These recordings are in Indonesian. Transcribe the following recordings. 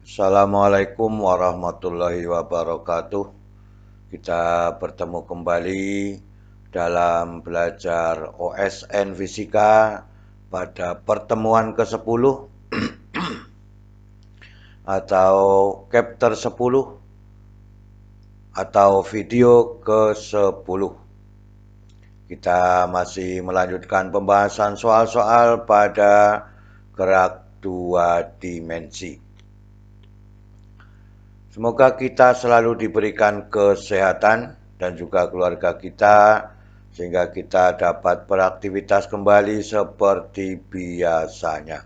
Assalamualaikum warahmatullahi wabarakatuh. Kita bertemu kembali dalam belajar OSN Fisika pada pertemuan ke-10 atau chapter 10 atau video ke-10. Kita masih melanjutkan pembahasan soal-soal pada gerak dua dimensi. Semoga kita selalu diberikan kesehatan dan juga keluarga kita sehingga kita dapat beraktivitas kembali seperti biasanya.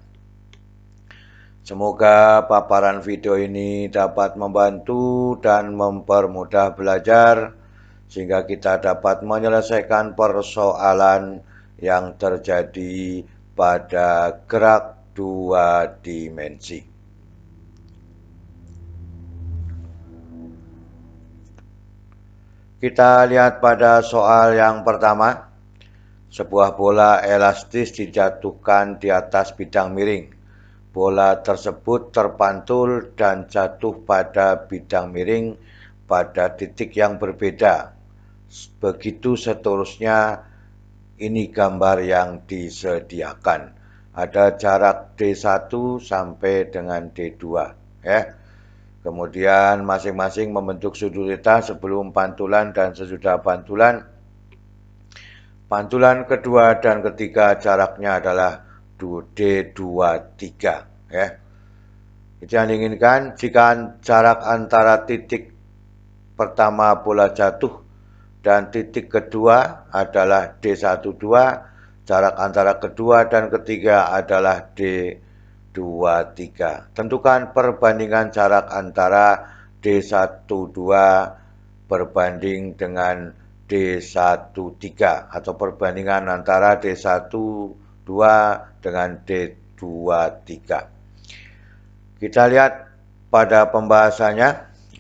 Semoga paparan video ini dapat membantu dan mempermudah belajar sehingga kita dapat menyelesaikan persoalan yang terjadi pada gerak dua dimensi. Kita lihat pada soal yang pertama. Sebuah bola elastis dijatuhkan di atas bidang miring. Bola tersebut terpantul dan jatuh pada bidang miring pada titik yang berbeda. Begitu seterusnya, ini gambar yang disediakan. Ada jarak D1 sampai dengan D2. Kemudian masing-masing membentuk sudut theta sebelum pantulan dan sesudah pantulan. Pantulan kedua dan ketiga jaraknya adalah D23. Itu yang diinginkan. Jika jarak antara titik pertama bola jatuh dan titik kedua adalah D12, jarak antara kedua dan ketiga adalah D23. Tentukan perbandingan jarak antara D12 berbanding dengan D13 atau perbandingan antara D12 dengan D23. Kita lihat pada pembahasannya.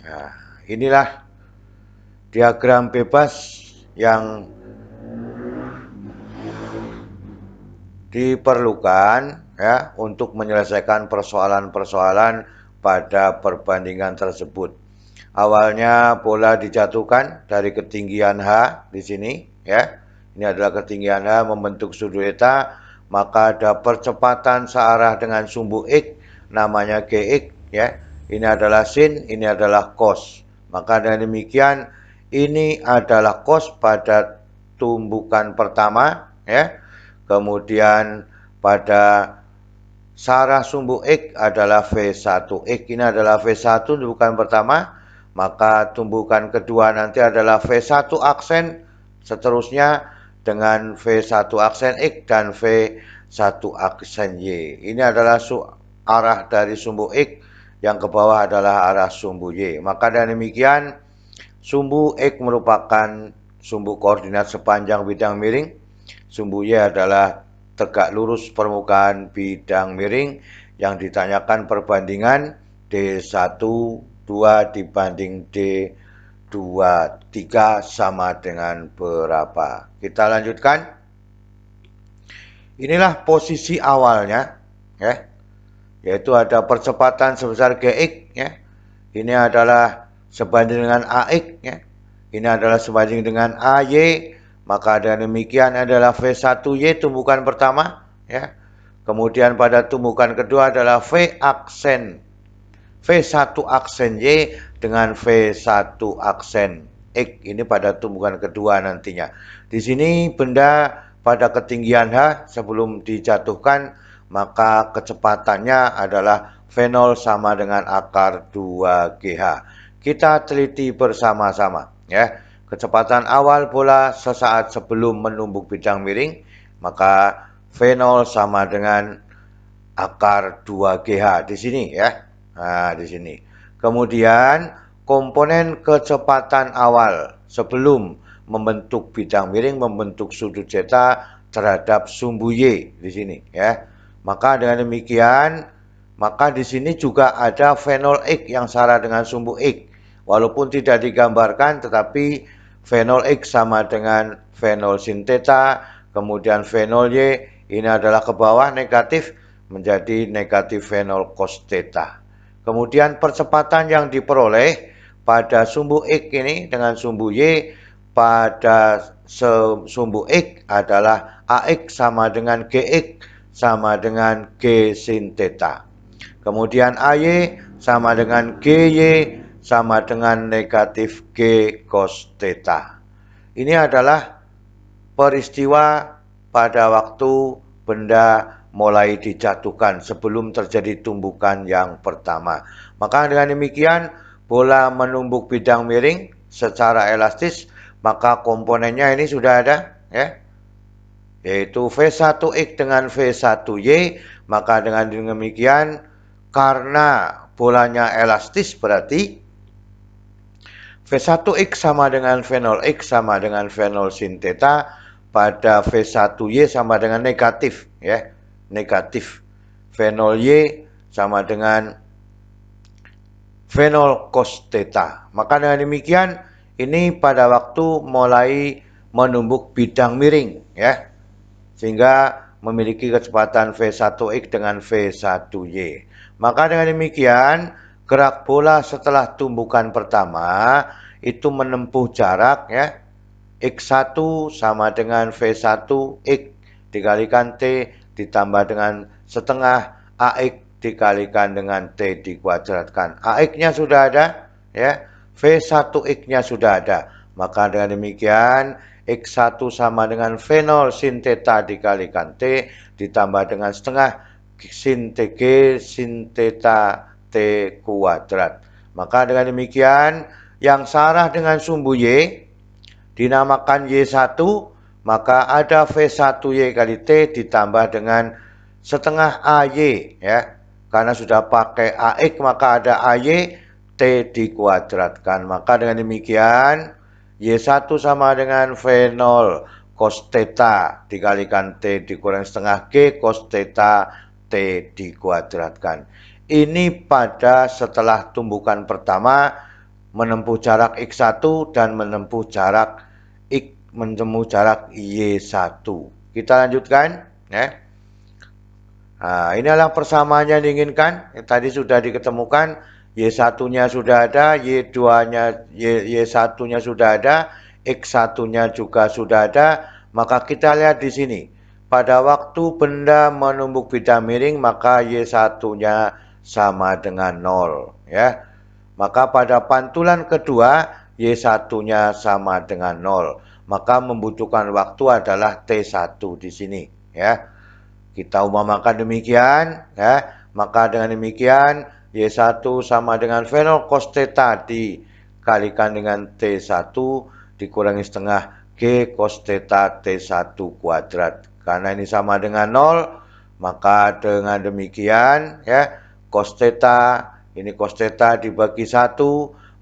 Nah, inilah diagram bebas yang diperlukan untuk menyelesaikan persoalan-persoalan pada perbandingan tersebut. Awalnya bola dijatuhkan dari ketinggian H di sini, Ini adalah ketinggian H membentuk sudut theta, maka ada percepatan searah dengan sumbu X, namanya Gx, Ini adalah sin, ini adalah cos. Maka dengan demikian ini adalah cos pada tumbukan pertama, Kemudian pada searah sumbu X adalah V1X. Ini adalah V1 tumbukan pertama. Maka tumbukan kedua nanti adalah V1 aksen, seterusnya dengan V1 aksen X dan V1 aksen Y. Ini adalah arah dari sumbu X, yang ke bawah adalah arah sumbu Y. Maka dengan demikian, sumbu X merupakan sumbu koordinat sepanjang bidang miring. Sumbu Y adalah tegak lurus permukaan bidang miring yang ditanyakan perbandingan D12 dibanding D23 sama dengan berapa. Kita lanjutkan. Inilah posisi awalnya, yaitu ada percepatan sebesar Gx, Ini adalah sebanding dengan Ax, Ini adalah sebanding dengan Ay. Maka dengan demikian adalah V1Y tumbukan pertama, Kemudian pada tumbukan kedua adalah V1 aksen Y dengan V1 aksen X. Ini pada tumbukan kedua nantinya. Di sini benda pada ketinggian H sebelum dijatuhkan, maka kecepatannya adalah V0 sama dengan akar 2GH. Kita teliti bersama-sama, Kecepatan awal bola sesaat sebelum menumbuk bidang miring, maka V0 sama dengan akar 2GH di sini, Nah, di sini. Kemudian komponen kecepatan awal sebelum membentuk bidang miring, membentuk sudut theta terhadap sumbu Y di sini, Maka dengan demikian, maka di sini juga ada V0X yang setara dengan sumbu X. Walaupun tidak digambarkan, tetapi V0X sama dengan V0 sin theta, kemudian V0Y ini adalah ke bawah negatif menjadi negatif V0 cos theta. Kemudian percepatan yang diperoleh pada sumbu X ini dengan sumbu Y pada sumbu X adalah AX sama dengan GX sama dengan G sin theta. Kemudian AY sama dengan GY sama dengan negatif G cos theta. Ini adalah peristiwa pada waktu benda mulai dijatuhkan sebelum terjadi tumbukan yang pertama. Maka dengan demikian bola menumbuk bidang miring secara elastis, maka komponennya ini sudah ada, ya, yaitu V1X dengan V1Y. Maka dengan demikian karena bolanya elastis berarti V1X sama dengan V0X sama dengan V0 sin theta, pada V1Y sama dengan negatif, ya, negatif. V0Y sama dengan V0 cos theta. Maka dengan demikian ini pada waktu mulai menumbuk bidang miring, ya, sehingga memiliki kecepatan V1X dengan V1Y. Maka dengan demikian gerak bola setelah tumbukan pertama itu menempuh jarak, ya, X1 sama dengan V1X dikalikan T ditambah dengan setengah AX dikalikan dengan T dikuadratkan. AX-nya sudah ada, ya, V1X-nya sudah ada. Maka dengan demikian X1 sama dengan V0 sin theta dikalikan T ditambah dengan setengah sin TG sin theta T kuadrat. Maka dengan demikian yang searah dengan sumbu Y dinamakan Y1, maka ada V1Y kali T ditambah dengan setengah AY, ya. Karena sudah pakai AX maka ada AY, T dikuadratkan. Maka dengan demikian Y1 sama dengan V0 cos theta dikalikan T dikurang setengah G cos theta T dikuadratkan. Ini pada setelah tumbukan pertama menempuh jarak X1 dan menempuh jarak Y1. Kita lanjutkan, ya. Nah, ini adalah persamaannya yang diinginkan. Tadi sudah diketemukan, Y1-nya sudah ada, Y2-nya, Y1-nya sudah ada, X1-nya juga sudah ada. Maka kita lihat di sini. Pada waktu benda menumbuk bidang miring, maka Y1-nya sama dengan 0, ya. Maka pada pantulan kedua, Y1-nya sama dengan 0. Maka membutuhkan waktu adalah T1 di sini, ya. Kita umpamakan demikian, ya. Maka dengan demikian Y1 sama dengan V0 cos theta dikalikan dengan T1 dikurangi setengah G cos theta T1 kuadrat. Karena ini sama dengan 0, maka dengan demikian, ya, cos theta, ini cos theta dibagi 1,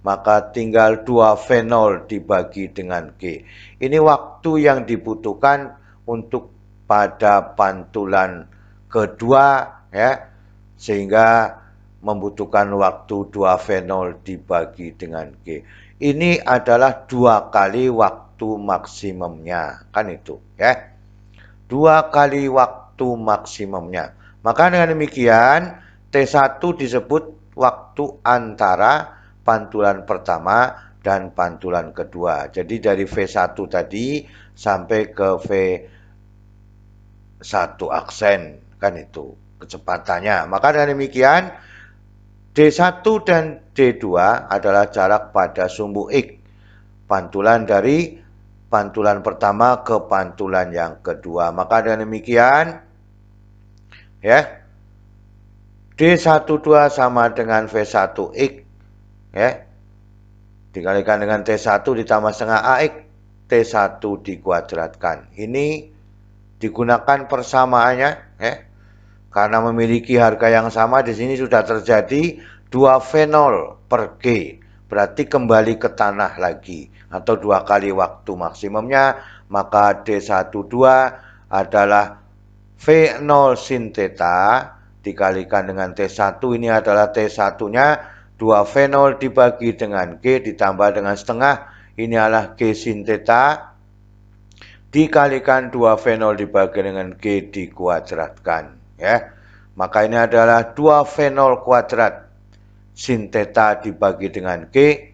maka tinggal 2 V0 dibagi dengan G. Ini waktu yang dibutuhkan untuk pada pantulan kedua, ya, sehingga membutuhkan waktu 2 V0 dibagi dengan G. Ini adalah 2 kali waktu maksimumnya, kan itu, ya. 2 kali waktu maksimumnya. Maka dengan demikian T1 disebut waktu antara pantulan pertama dan pantulan kedua. Jadi dari V1 tadi sampai ke V1 aksen, kan itu kecepatannya. Maka dengan demikian D1 dan D2 adalah jarak pada sumbu X, pantulan dari pantulan pertama ke pantulan yang kedua. Maka dengan demikian, ya, D12 sama dengan V1X, ya, dikalikan dengan T1 ditambah setengah AX, T1 dikuadratkan. Ini digunakan persamaannya, ya. Karena memiliki harga yang sama, di sini sudah terjadi 2 V0 per G. Berarti kembali ke tanah lagi, atau 2 kali waktu maksimumnya. Maka D12 adalah V0 sin theta dikalikan dengan T1. Ini adalah T1-nya, 2 V0 dibagi dengan G ditambah dengan setengah. Ini adalah G sin theta dikalikan 2 V0 dibagi dengan G dikuadratkan, ya. Maka ini adalah 2 V0 kuadrat sin theta dibagi dengan G,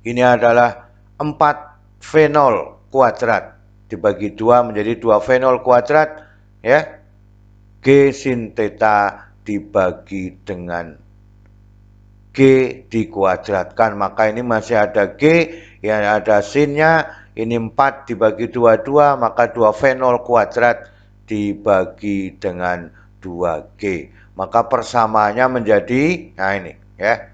ini adalah 4V0 kuadrat dibagi 2 menjadi 2V0 kuadrat, ya. G sin theta dibagi dengan G dikuadratkan, maka ini masih ada G, yang ada sinnya, ini 4 dibagi 2 maka 2V0 kuadrat dibagi dengan 2G. Maka persamaannya menjadi, nah ini ya,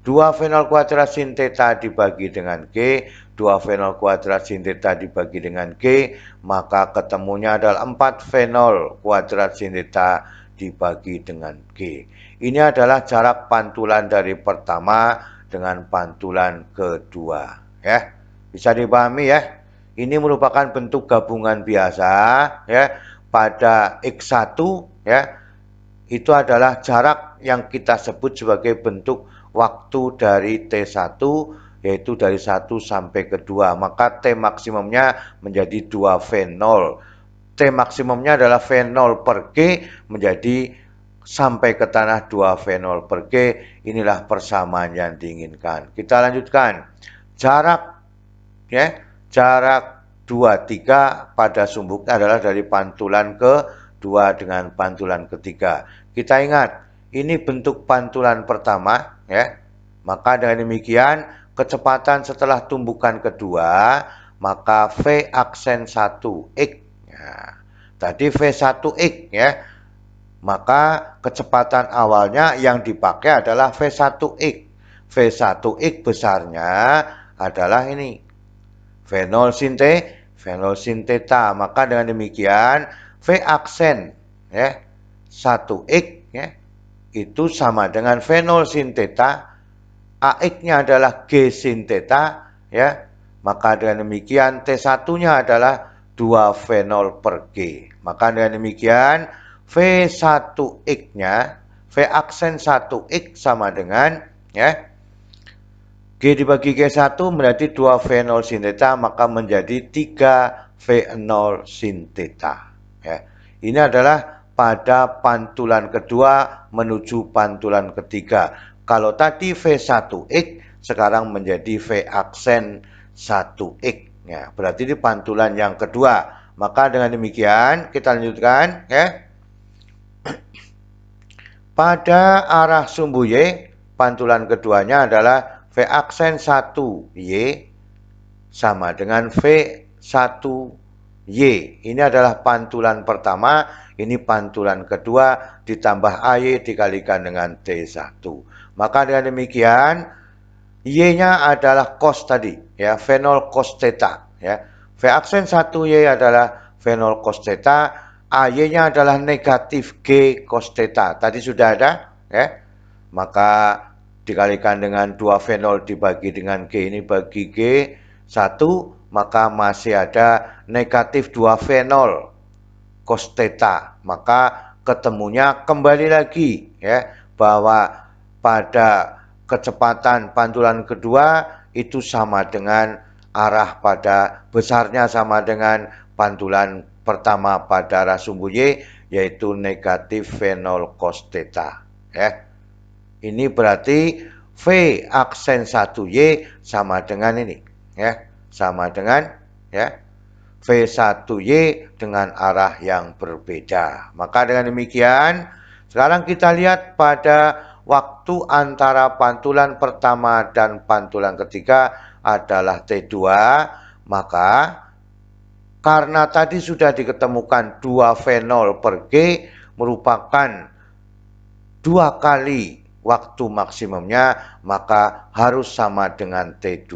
2V0 kuadrat sin theta dibagi dengan G, 2V0 kuadrat sin theta dibagi dengan G, maka ketemunya adalah 4V0 kuadrat sin theta dibagi dengan G. Ini adalah jarak pantulan dari pertama dengan pantulan kedua, ya. Bisa dipahami ya. Ini merupakan bentuk gabungan biasa, ya. Pada X1, ya, itu adalah jarak yang kita sebut sebagai bentuk waktu dari T1, yaitu dari 1 sampai ke 2. Maka T maksimumnya menjadi 2V0. T maksimumnya adalah V0 per G menjadi sampai ke tanah 2V0 per G. Inilah persamaan yang diinginkan. Kita lanjutkan. Jarak, ya, jarak 23 pada sumbuknya adalah dari pantulan kedua dengan pantulan ketiga. Kita ingat, ini bentuk pantulan pertama, ya. Maka dengan demikian, kecepatan setelah tumbukan kedua, maka V aksen 1X. Nah, tadi V1X, ya. Maka kecepatan awalnya yang dipakai adalah V1X. V1X besarnya adalah ini, V0 sin theta. Maka dengan demikian V aksen, ya, 1X, ya, itu sama dengan V0 sin theta. AX-nya adalah G sin theta, ya. Maka dengan demikian T1-nya adalah 2V0 per G. Maka dengan demikian V1X-nya, V aksen 1X sama dengan, ya, G dibagi G1 berarti 2V0 sin theta, maka menjadi 3V0 sin theta. Ya. Ini adalah pada pantulan kedua menuju pantulan ketiga. Kalau tadi V1X, sekarang menjadi V aksen 1X. Ya, berarti di pantulan yang kedua. Maka dengan demikian kita lanjutkan, ya. Pada arah sumbu Y, pantulan keduanya adalah V aksen 1Y sama dengan V1Y. Ini adalah pantulan pertama, ini pantulan kedua, ditambah AY dikalikan dengan T1. Maka dengan demikian, Y-nya adalah cos tadi, ya, V0 cos theta. Ya. V aksen 1Y adalah V0 cos theta, AY-nya adalah negatif G cos theta. Tadi sudah ada, ya. Maka dikalikan dengan 2V0 dibagi dengan G, ini bagi G1, maka masih ada negatif 2V0 cos theta. Maka ketemunya kembali lagi, ya, bahwa pada kecepatan pantulan kedua itu sama dengan arah pada besarnya sama dengan pantulan pertama pada arah sumbu Y, yaitu negatif V0 cos theta. Ya. Ini berarti V aksen 1Y sama dengan ini. Ya. Sama dengan, ya, V1Y dengan arah yang berbeda. Maka dengan demikian, sekarang kita lihat pada waktu antara pantulan pertama dan pantulan ketiga adalah T2, maka karena tadi sudah diketemukan 2V0 per G merupakan 2 kali waktu maksimumnya, maka harus sama dengan T2.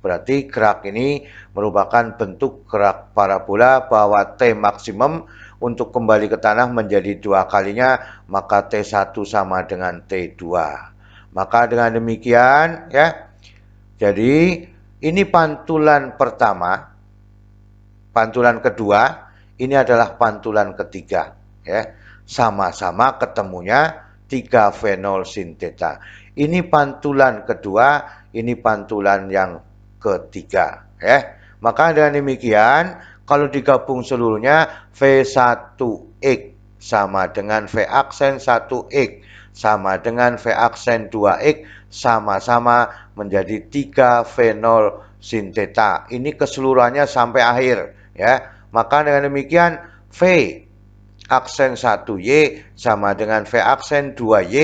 Berarti gerak ini merupakan bentuk gerak parabola bahwa T maksimum untuk kembali ke tanah menjadi 2 kalinya, maka T1 sama dengan T2. Maka dengan demikian, ya, jadi ini pantulan pertama, pantulan kedua, ini adalah pantulan ketiga, ya. Sama-sama ketemunya 3V0 sin theta. Ini pantulan kedua, ini pantulan yang ketiga, ya. Maka dengan demikian, kalau digabung seluruhnya V1X sama dengan V aksen 1X sama dengan V aksen 2X sama-sama menjadi 3 V0 sin theta. Ini keseluruhannya sampai akhir ya. Maka dengan demikian V aksen 1Y sama dengan V aksen 2Y,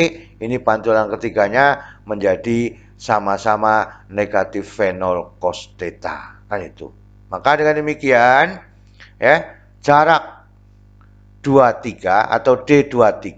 ini pantulan ketiganya menjadi sama-sama negatif V0 cos theta. Kan itu. Maka dengan demikian ya, jarak 23 atau D23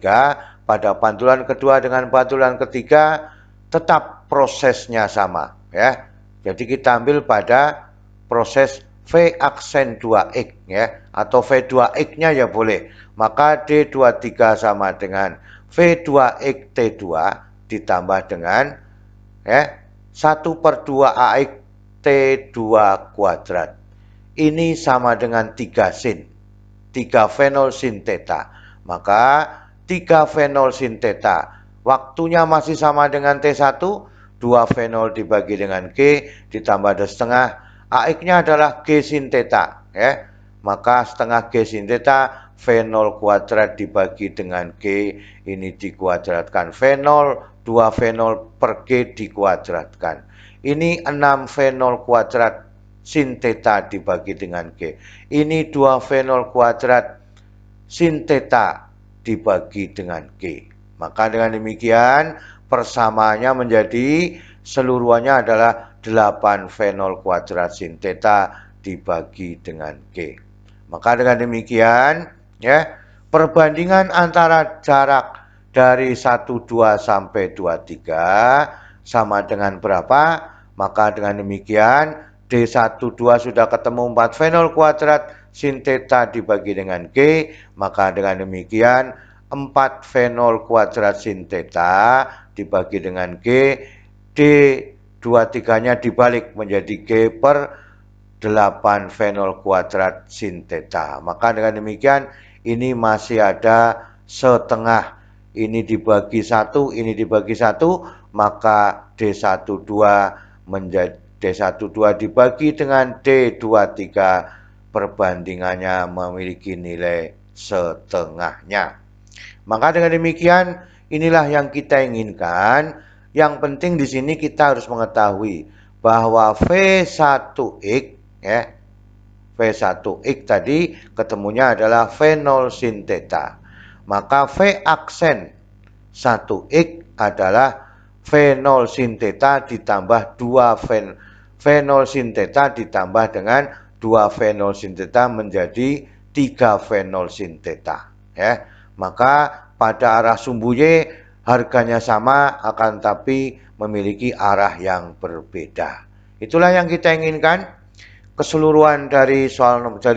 pada pantulan kedua dengan pantulan ketiga tetap prosesnya sama ya. Jadi kita ambil pada proses V aksen 2X ya, atau V2X-nya ya boleh. Maka D23 sama dengan V2X T2 ditambah dengan ya 1/2 AX T2 kuadrat. Ini sama dengan 3 sin. 3 V0 sin theta. Maka 3 V0 sin theta waktunya masih sama dengan T1, 2 V0 dibagi dengan G ditambah 2,5. AX-nya adalah G sin theta ya. Maka setengah G sin theta V0 kuadrat dibagi dengan G, ini dikuadratkan V0, 2 V0 per G dikuadratkan. Ini 6 V0 kuadrat sin theta dibagi dengan G. Ini 2 V0 kuadrat sin theta dibagi dengan G. Maka dengan demikian persamaannya menjadi seluruhannya adalah 8 V0 kuadrat sin theta dibagi dengan G. Maka dengan demikian ya, perbandingan antara jarak dari 12 sampai 23 sama dengan berapa? Maka dengan demikian D12 sudah ketemu 4 V0 kuadrat sin theta dibagi dengan G, maka dengan demikian 4 V0 kuadrat sin theta dibagi dengan G, D23-nya dibalik menjadi G per 8 V0 kuadrat sin theta. Maka dengan demikian ini masih ada setengah. Ini dibagi 1, ini dibagi 1, maka D12 menjadi D12 dibagi dengan D23 perbandingannya memiliki nilai setengahnya. Maka dengan demikian inilah yang kita inginkan. Yang penting di sini kita harus mengetahui bahwa V1X ya, V1X tadi ketemunya adalah V0 sin theta. Maka V aksen 1X adalah V0 sin theta ditambah 2 V0 sin theta ditambah dengan 2 V0 sin theta menjadi 3 V0 sin theta ya. Maka pada arah sumbu Y harganya sama akan tapi memiliki arah yang berbeda. Itulah yang kita inginkan. Keseluruhan dari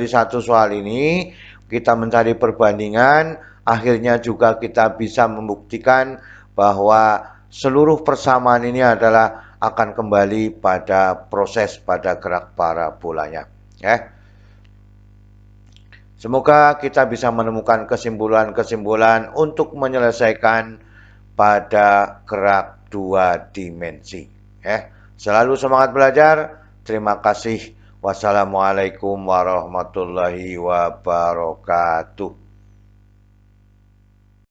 satu soal ini kita mencari perbandingan, akhirnya juga kita bisa membuktikan bahwa seluruh persamaan ini adalah akan kembali pada proses pada gerak parabolanya ya. Semoga kita bisa menemukan kesimpulan-kesimpulan untuk menyelesaikan pada gerak 2 dimensi ya. Selalu semangat belajar. Terima kasih. Wassalamualaikum warahmatullahi wabarakatuh.